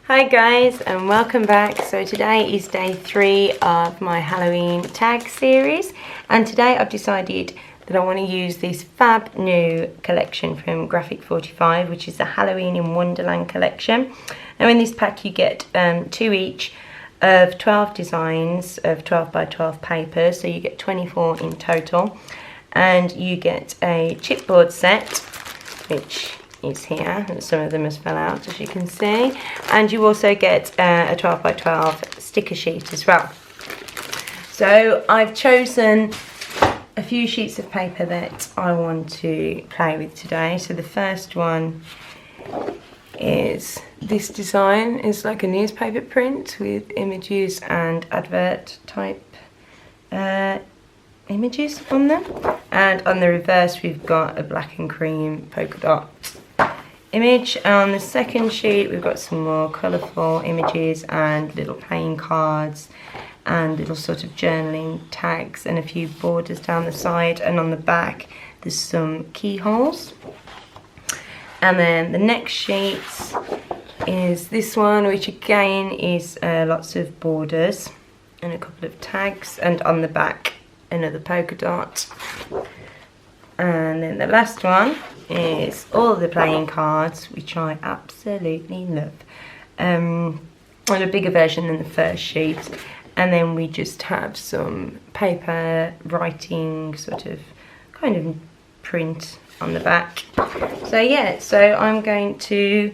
Hi guys and welcome back. So today is day 3 of my Halloween tag series, and today I've decided that I want to use this fab new collection from Graphic 45, which is the Halloween in Wonderland collection. Now in this pack you get 2 each of 12 designs of 12 by 12 papers, so you get 24 in total, and you get a chipboard set which is here, and some of them has fell out as you can see, and you also get a 12 by 12 sticker sheet as well. So I've chosen a few sheets of paper that I want to play with today. So the first one is this design. It's like a newspaper print with images and advert type images on them, and on the reverse we've got a black and cream polka dot image. On the second sheet we've got some more colourful images and little playing cards and little sort of journaling tags and a few borders down the side, and on the back there's some keyholes. And then the next sheet is this one, which again is lots of borders and a couple of tags, and on the back another polka dot. And then the last one is all the playing cards, which I absolutely love, and a bigger version than the first sheet. And then we just have some paper writing sort of kind of print on the back. So yeah, so I'm going to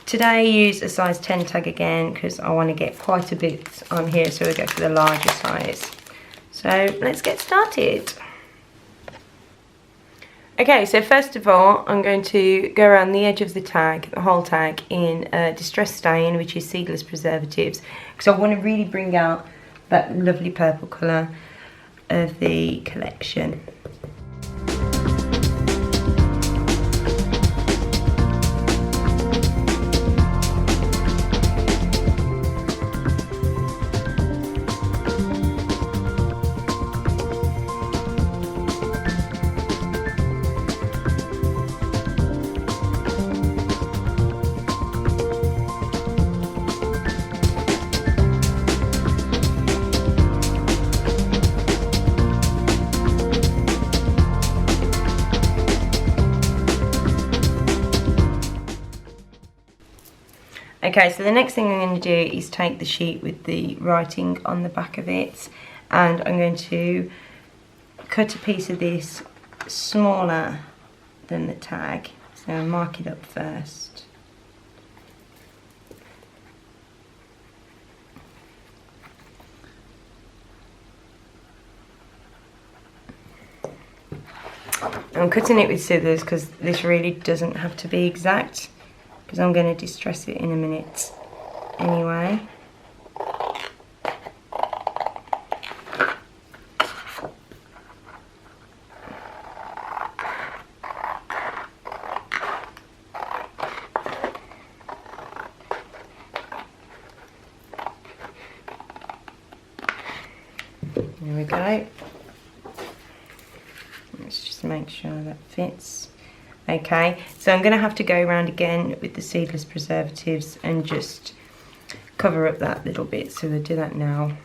today use a size 10 tag again because I want to get quite a bit on here, so we'll go for the larger size. So let's get started. Okay, so first of all, I'm going to go around the edge of the tag, the whole tag, in Distress Stain, which is seedless preservatives, because I want to really bring out that lovely purple colour of the collection. Okay, so the next thing I'm going to do is take the sheet with the writing on the back of it, and I'm going to cut a piece of this smaller than the tag. So I'll mark it up first. I'm cutting it with scissors because this really doesn't have to be exact, because I'm going to distress it in a minute anyway. There we go. Let's just make sure that fits. Okay, so I'm going to have to go around again with the seedless preservatives and just cover up that little bit, so we'll do that now.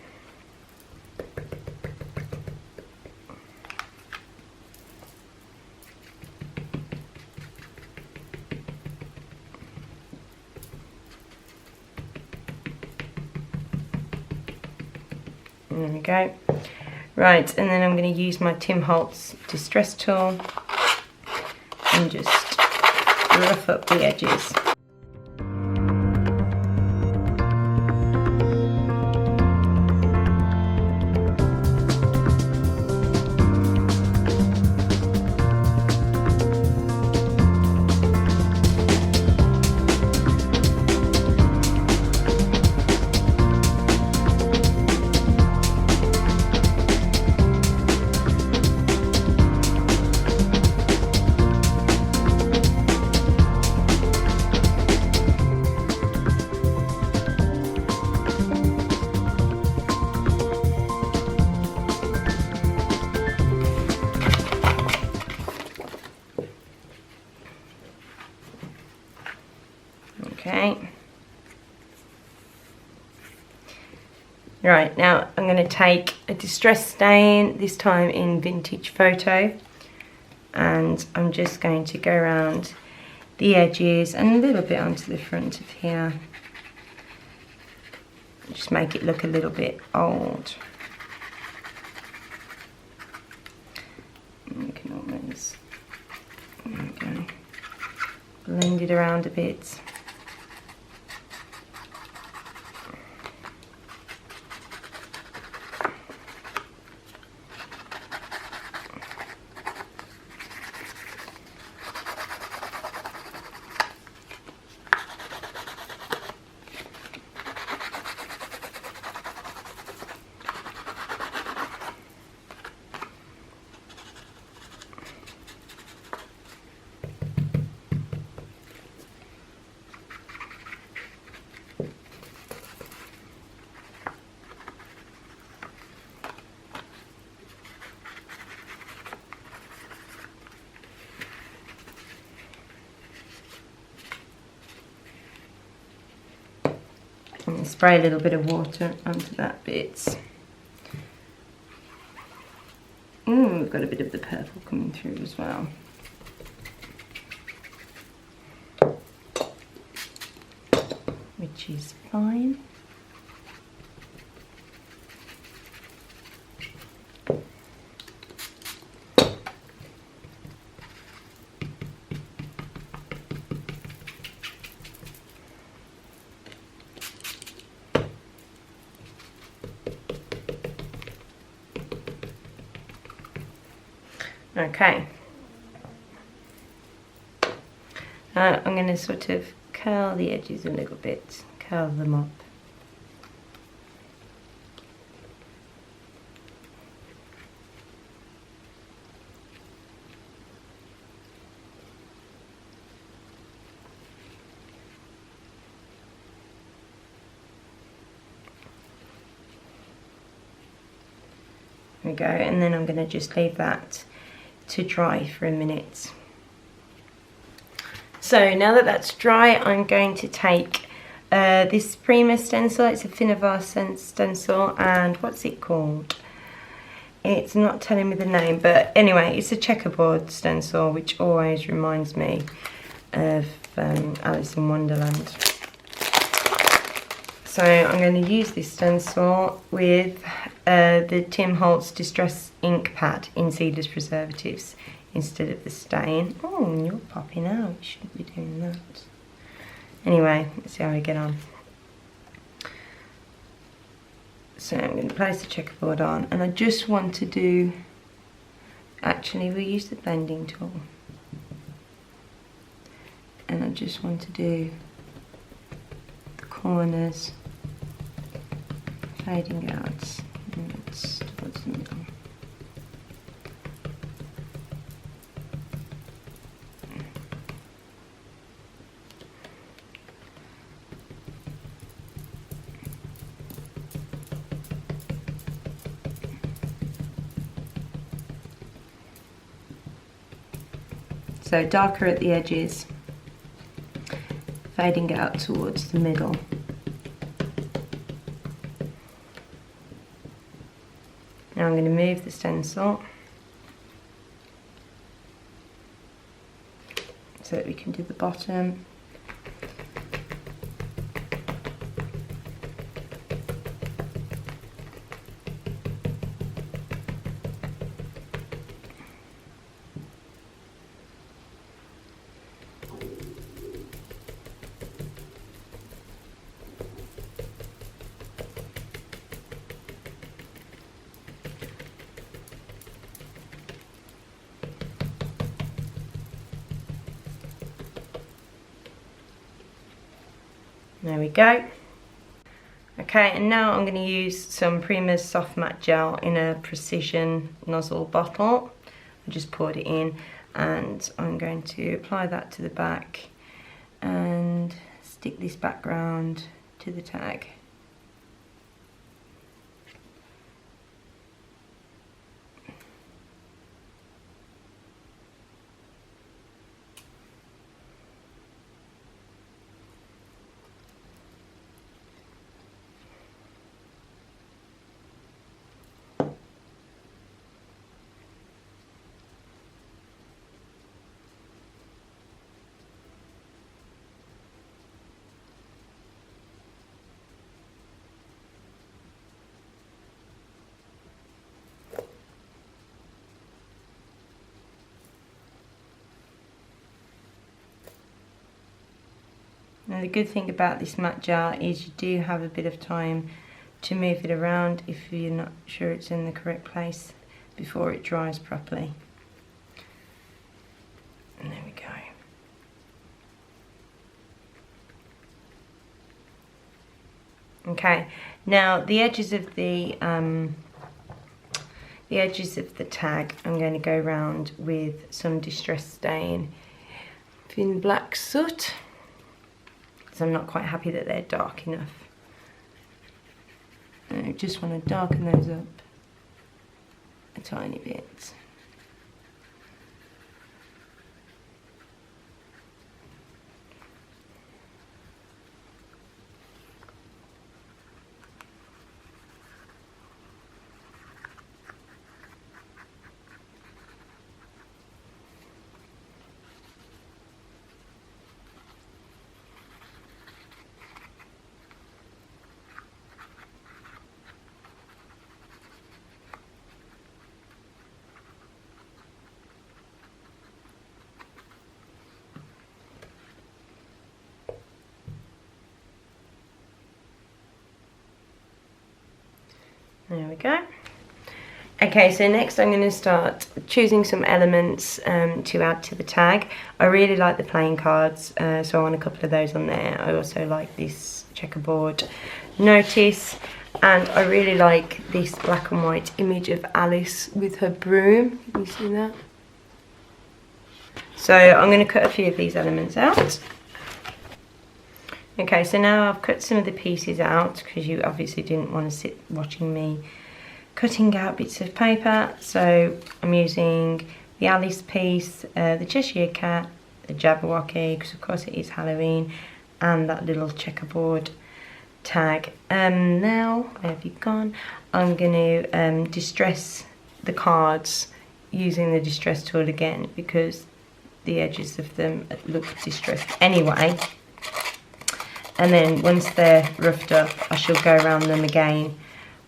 There we go. Right, and then I'm going to use my Tim Holtz distress tool and just rough up the edges. Right, now I'm going to take a distress stain, this time in Vintage Photo, and I'm just going to go around the edges and a little bit onto the front of here. Just make it look a little bit old. You can almost, there we go, blend it around a bit. And spray a little bit of water onto that bit. We've got a bit of the purple coming through as well. Which is fine. Okay, I'm going to sort of curl the edges a little bit, curl them up. There we go, and then I'm going to just leave that to dry for a minute. So now that that's dry, I'm going to take this Prima stencil. It's a Finnavar stencil, and what's it called? It's not telling me the name, but anyway, it's a checkerboard stencil, which always reminds me of Alice in Wonderland. So I'm going to use this stencil with the Tim Holtz Distress Ink Pad in Seedless Preservatives instead of the stain. Oh, you're popping out. You shouldn't be doing that. Anyway, let's see how we get on. So I'm going to place the checkerboard on, and I just want to do, actually we'll use the blending tool. And I just want to do the corners, fading out, and it's towards the middle. So darker at the edges, fading out towards the middle. Now I'm going to move the stencil so that we can do the bottom. There we go. Okay, and now I'm going to use some Prima's Soft Matte Gel in a precision nozzle bottle. I just poured it in, and I'm going to apply that to the back and stick this background to the tag. And the good thing about this matte gel is you do have a bit of time to move it around if you're not sure it's in the correct place before it dries properly. And there we go. Okay, now the edges of the tag, I'm going to go around with some Distress Stain Thin Black Soot, because I'm not quite happy that they're dark enough. I just want to darken those up a tiny bit. There we go. Okay, so next I'm going to start choosing some elements to add to the tag. I really like the playing cards, so I want a couple of those on there. I also like this checkerboard notice, and I really like this black and white image of Alice with her broom. Can you see that? So I'm going to cut a few of these elements out. Okay, so now I've cut some of the pieces out because you obviously didn't want to sit watching me cutting out bits of paper. So I'm using the Alice piece, the Cheshire Cat, the Jabberwocky, because of course it is Halloween, and that little checkerboard tag. Now, where have you gone? I'm going to distress the cards using the distress tool again, because the edges of them look distressed anyway. And then once they're roughed up, I shall go around them again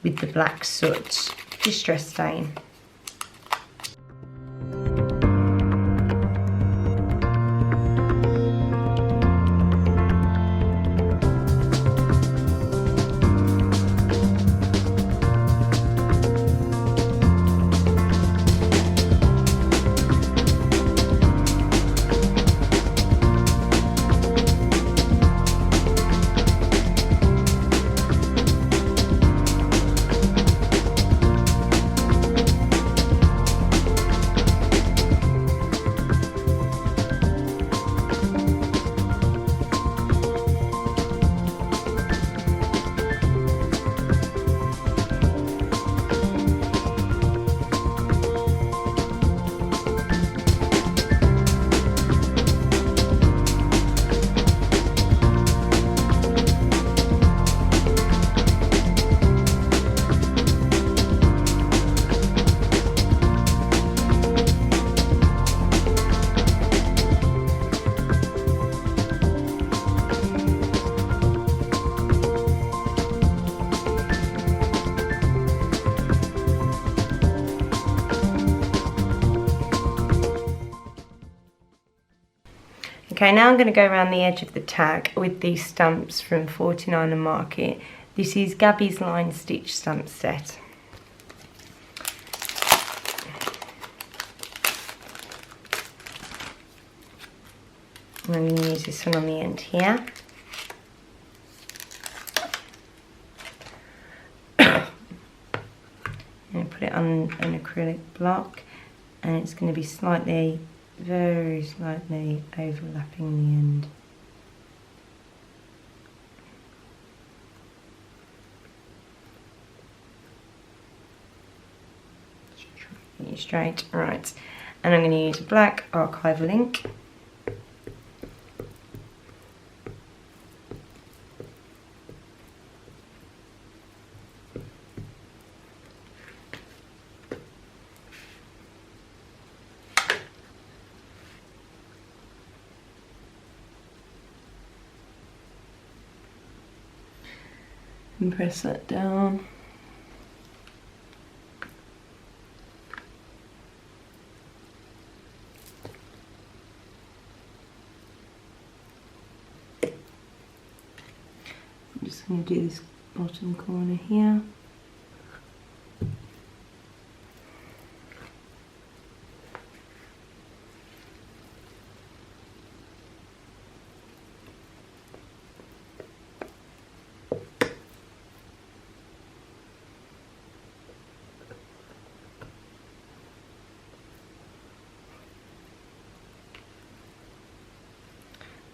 with the black soot distress stain. Okay, now I'm going to go around the edge of the tag with these stamps from 49 and Market. This is Gabby's Line Stitch stamp set. And I'm going to use this one on the end here. I'm going to put it on an acrylic block, and it's going to be slightly, very slightly overlapping the end. Get you straight, right. And I'm going to use black archival ink. And press that down. I'm going to do this bottom corner here.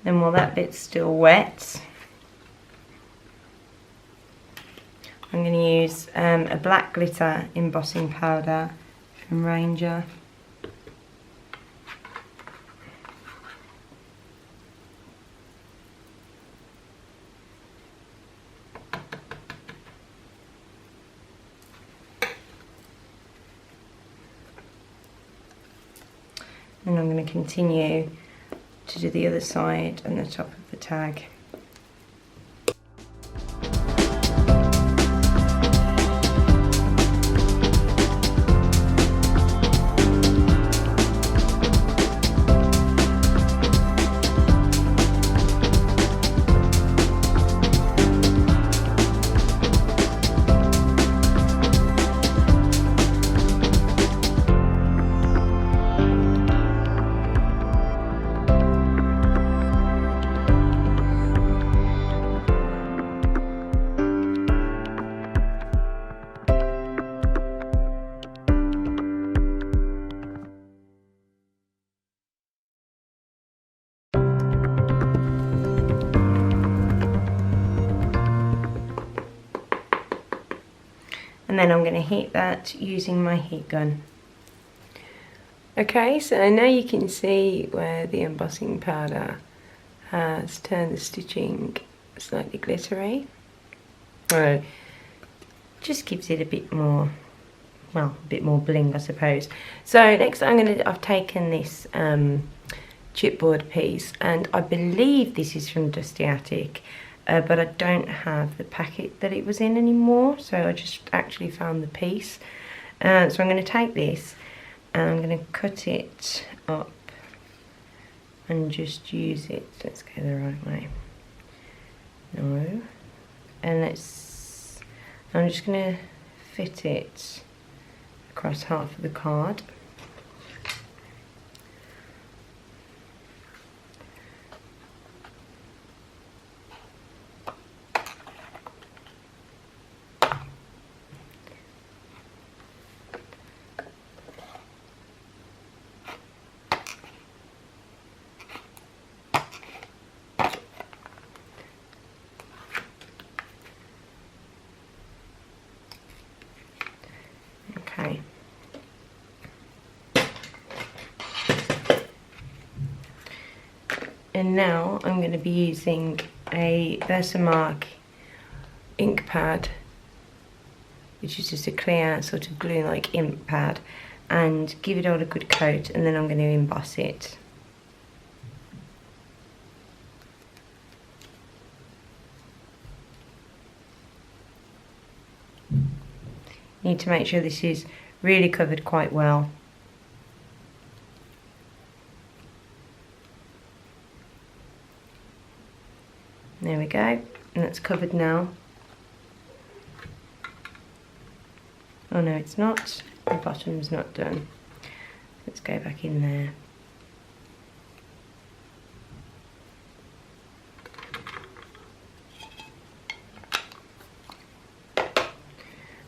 Then while that bit's still wet, I'm going to use a black glitter embossing powder from Ranger. And I'm going to continue to do the other side and the top of the tag. And then I'm going to heat that using my heat gun. Okay, so now you can see where the embossing powder has turned the stitching slightly glittery. Just gives it a bit more, well, a bit more bling, I suppose. So next I've taken this chipboard piece, and I believe this is from Dusty Attic. But I don't have the packet that it was in anymore, so I just actually found the piece. So I'm going to take this and I'm going to cut it up and just use it. Let's go the right way. No. And I'm just going to fit it across half of the card. Okay. And now I'm going to be using a Versamark ink pad, which is just a clear sort of glue-like ink pad, and give it all a good coat, and then I'm going to emboss it. Need to make sure this is really covered quite well. There we go, and that's covered now. Oh no, it's not. The bottom's not done. Let's go back in there.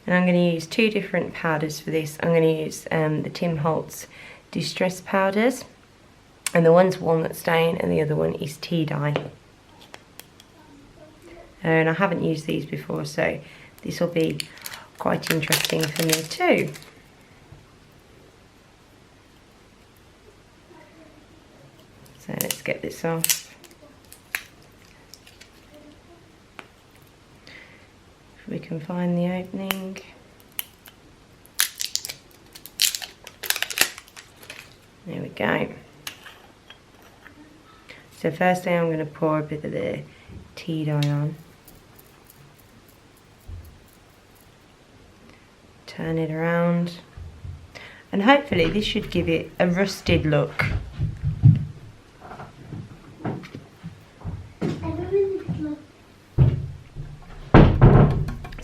And I'm going to use two different powders for this. I'm going to use the Tim Holtz Distress powders, and the one's walnut stain and the other one is tea dye. And I haven't used these before, so this will be quite interesting for me too. So let's get this off. If we can find the opening. There we go. So firstly I'm going to pour a bit of the tea dye on. Turn it around. And hopefully this should give it a rusted look.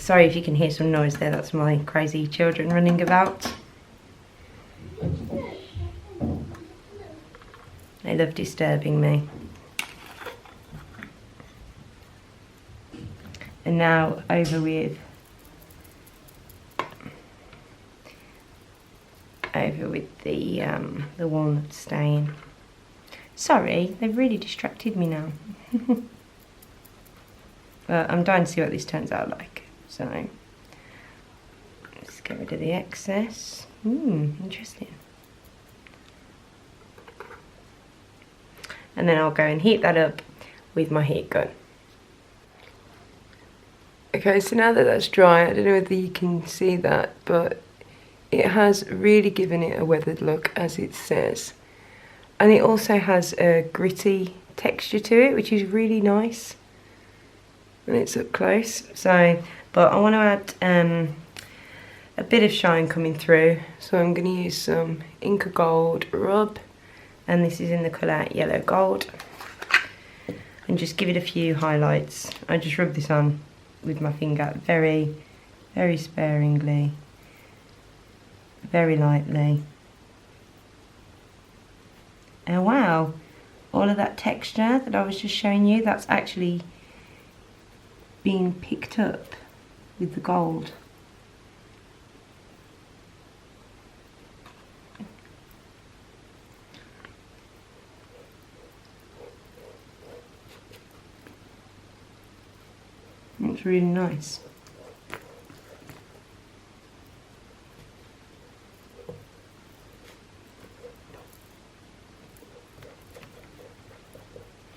Sorry if you can hear some noise there, that's my crazy children running about. They love disturbing me. And now over with the walnut stain. Sorry, they've really distracted me now. But I'm dying to see what this turns out like. So let's get rid of the excess. Interesting. And then I'll go and heat that up with my heat gun. Okay, so now that that's dry, I don't know whether you can see that, but it has really given it a weathered look, as it says. And it also has a gritty texture to it, which is really nice. And it's up close. So, but I want to add a bit of shine coming through. So I'm going to use some Inca Gold Rub. And this is in the colour Yellow Gold. And just give it a few highlights. I just rub this on with my finger very, very sparingly. Very lightly. And wow, all of that texture that I was just showing you, that's actually being picked up with the gold. It's really nice.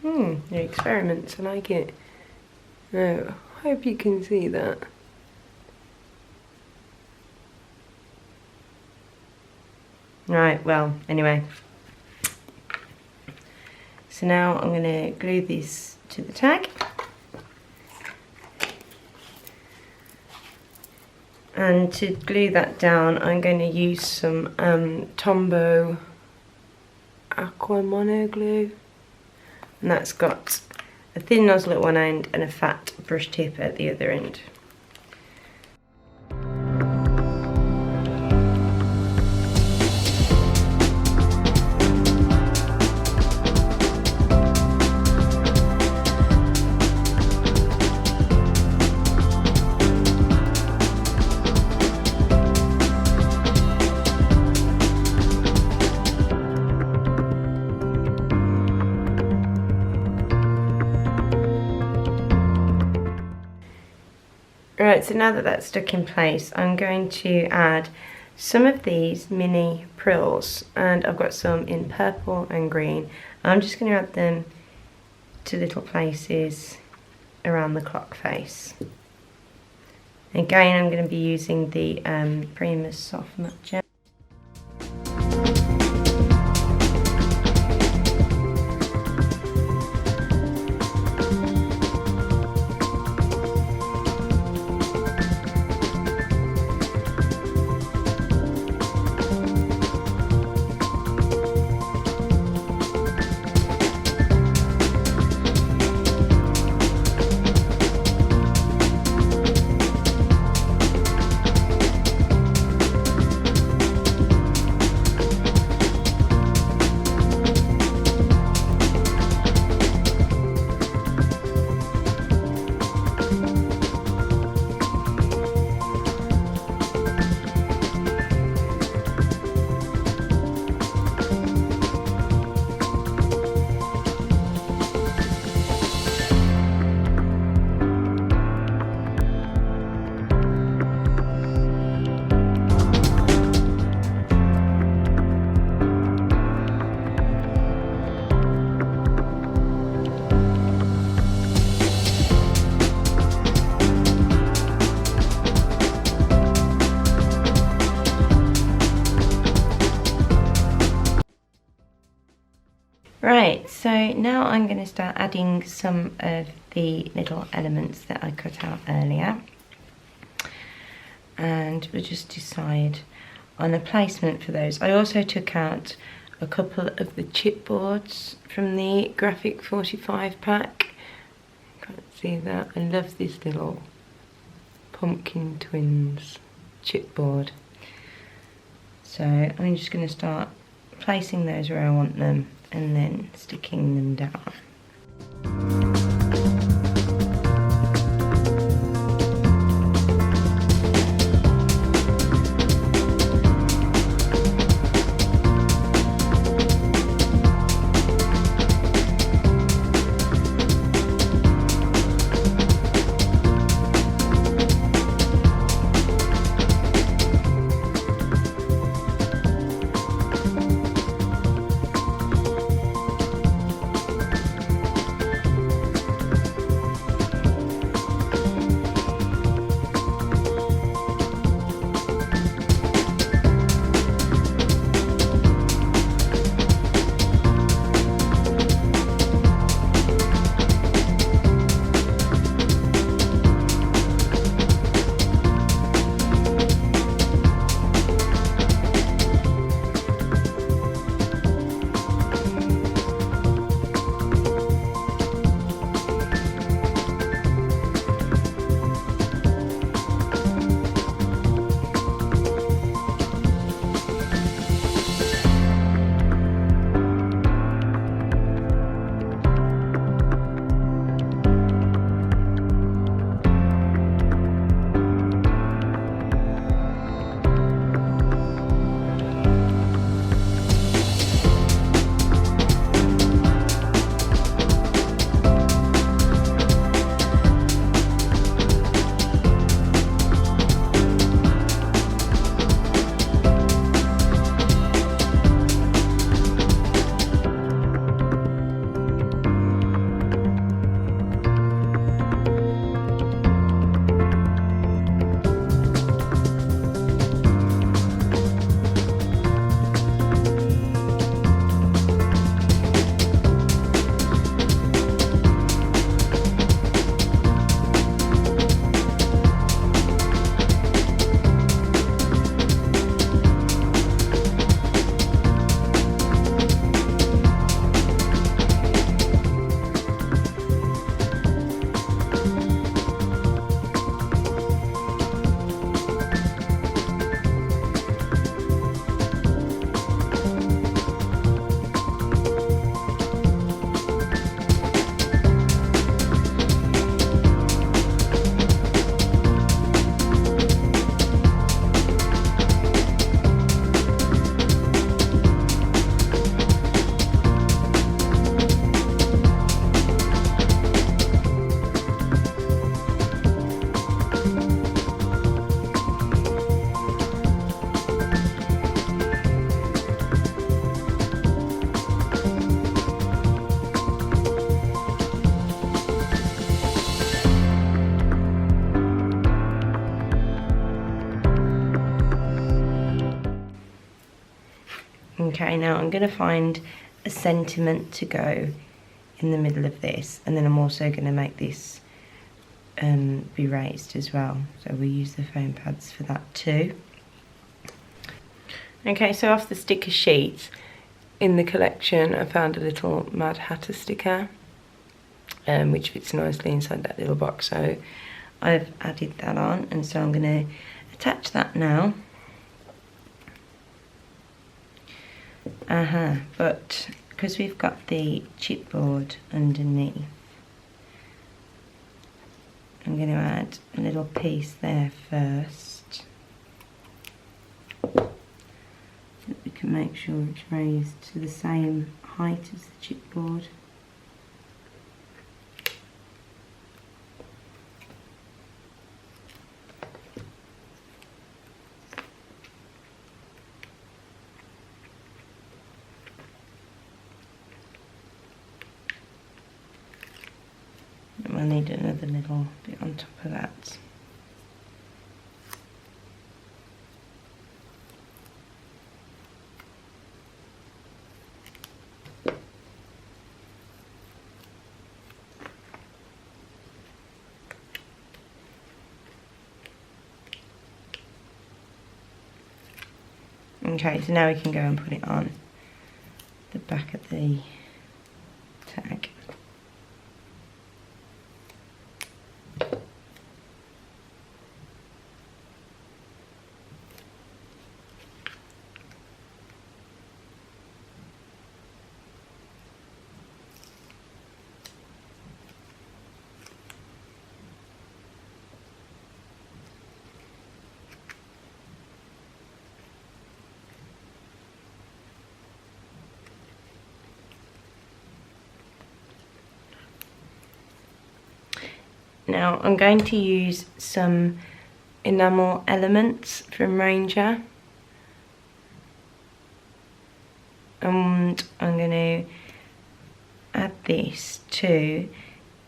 The experiments, I like it. No, I hope you can see that. Right, well, anyway. So now I'm going to glue this to the tag. And to glue that down, I'm going to use some Tombow Aqua Mono Glue. And that's got a thin nozzle at one end and a fat brush tip at the other end. Right, so now that that's stuck in place, I'm going to add some of these mini prills, and I've got some in purple and green. I'm just going to add them to little places around the clock face. Again, I'm going to be using the Primus Soft Matte Gel. Right, so now I'm going to start adding some of the little elements that I cut out earlier. And we'll just decide on a placement for those. I also took out a couple of the chipboards from the Graphic 45 pack. Can't see that. I love this little Pumpkin Twins chipboard. So I'm just going to start placing those where I want them and then sticking them down. Okay, now I'm going to find a sentiment to go in the middle of this, and then I'm also going to make this be raised as well. So we'll use the foam pads for that too. Okay, so off the sticker sheet in the collection I found a little Mad Hatter sticker which fits nicely inside that little box, so I've added that on, and so I'm going to attach that now. But because we've got the chipboard underneath, I'm going to add a little piece there first, so that we can make sure it's raised to the same height as the chipboard. We'll need another little bit on top of that. Okay, so now we can go and put it on the back of the tag. Now I'm going to use some enamel elements from Ranger, and I'm going to add this to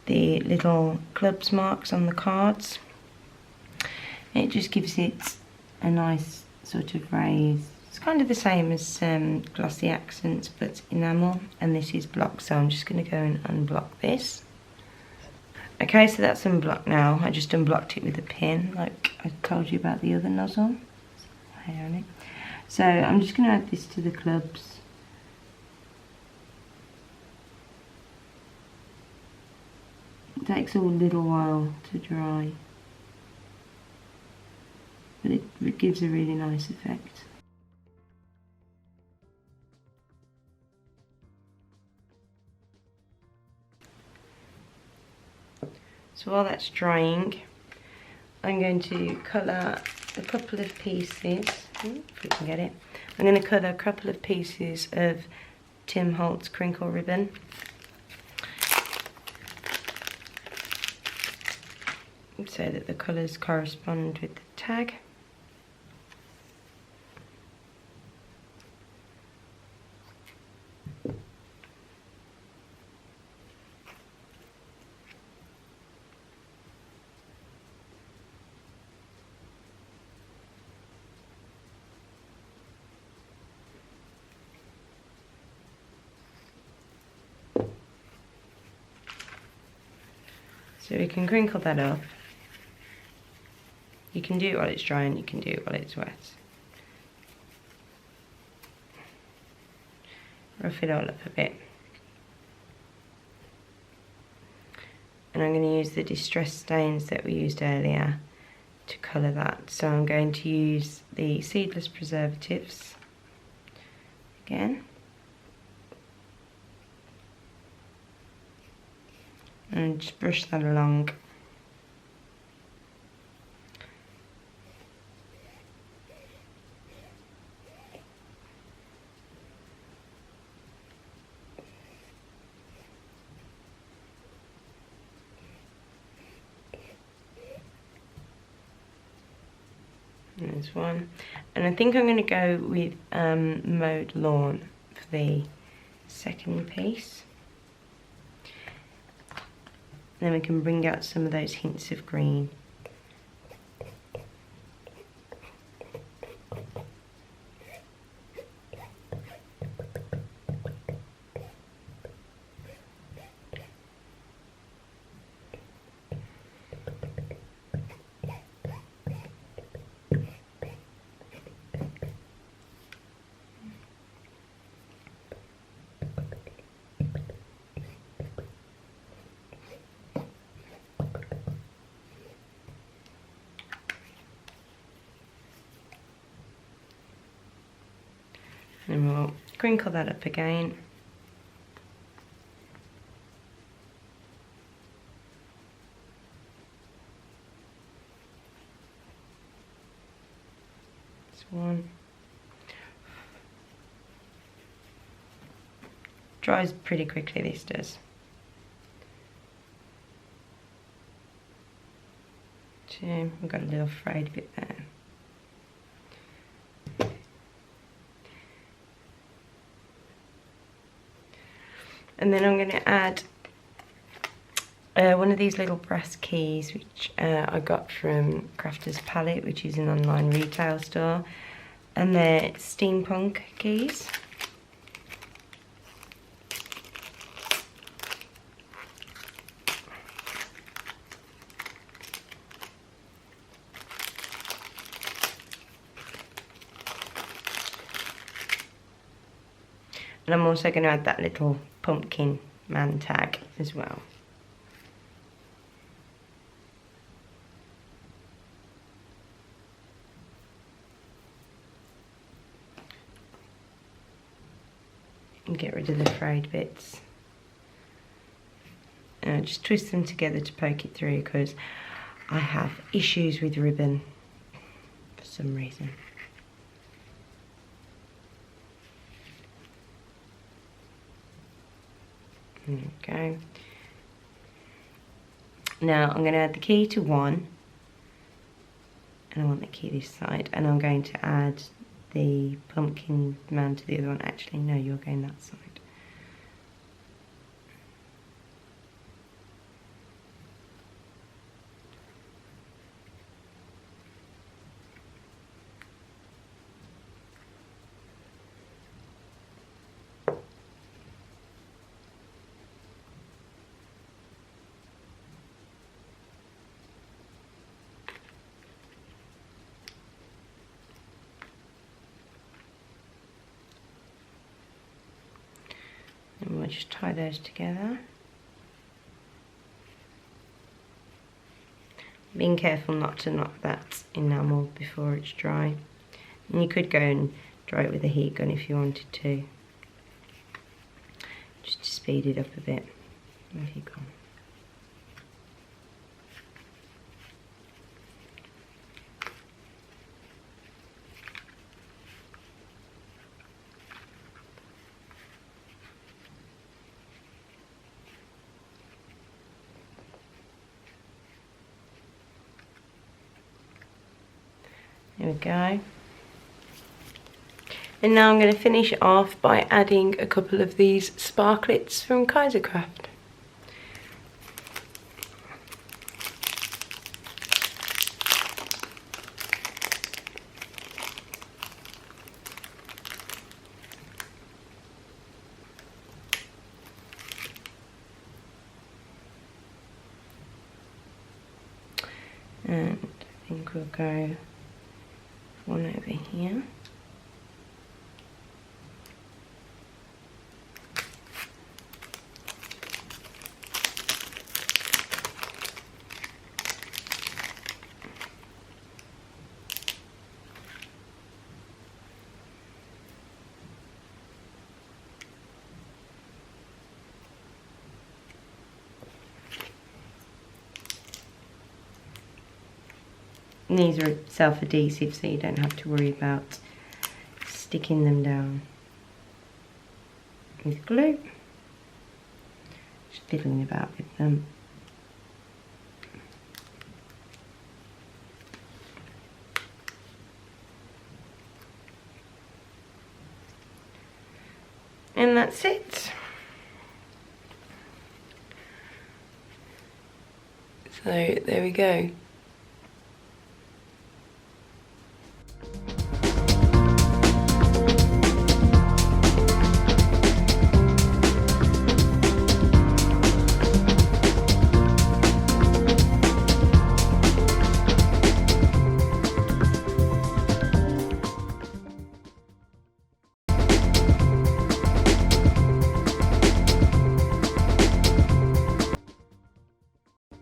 the little clubs marks on the cards. It just gives it a nice sort of raise. It's kind of the same as glossy accents but enamel, and this is block, so I'm just going to go and unblock this. Okay, so that's unblocked now. I just unblocked it with a pin like I told you about the other nozzle. Hair on it. So I'm just going to add this to the clubs. It takes a little while to dry, but it gives a really nice effect. So while that's drying, I'm going to colour a couple of pieces, if we can get it. I'm going to colour a couple of pieces of Tim Holtz crinkle ribbon. So that the colours correspond with the tag. So we can crinkle that up. You can do it while it's dry and you can do it while it's wet. Rough it all up a bit. And I'm going to use the distress stains that we used earlier to colour that. So I'm going to use the seedless preservatives again. And just brush that along. There's one, and I think I'm going to go with mowed lawn for the second piece. And then we can bring out some of those hints of green. And we'll crinkle that up again. This one. Dries pretty quickly, this does. Two, we've got a little frayed bit there. And then I'm going to add one of these little brass keys, which I got from Crafter's Palette, which is an online retail store. And they're steampunk keys. And I'm also going to add that little pumpkin man tag as well. And get rid of the frayed bits. And just twist them together to poke it through, because I have issues with ribbon for some reason. There we go. Now I'm going to add the key to one, and I want the key this side, and I'm going to add the pumpkin man to the other one. Actually, no, you're going that side. And we'll just tie those together. Being careful not to knock that enamel before it's dry. And you could go and dry it with a heat gun if you wanted to. Just to speed it up a bit. Where have you gone? There we go. And now I'm going to finish off by adding a couple of these sparklets from Kaisercraft. And I think we'll go one over here. And these are self-adhesive, so you don't have to worry about sticking them down with glue. Just fiddling about with them. And that's it. So there we go.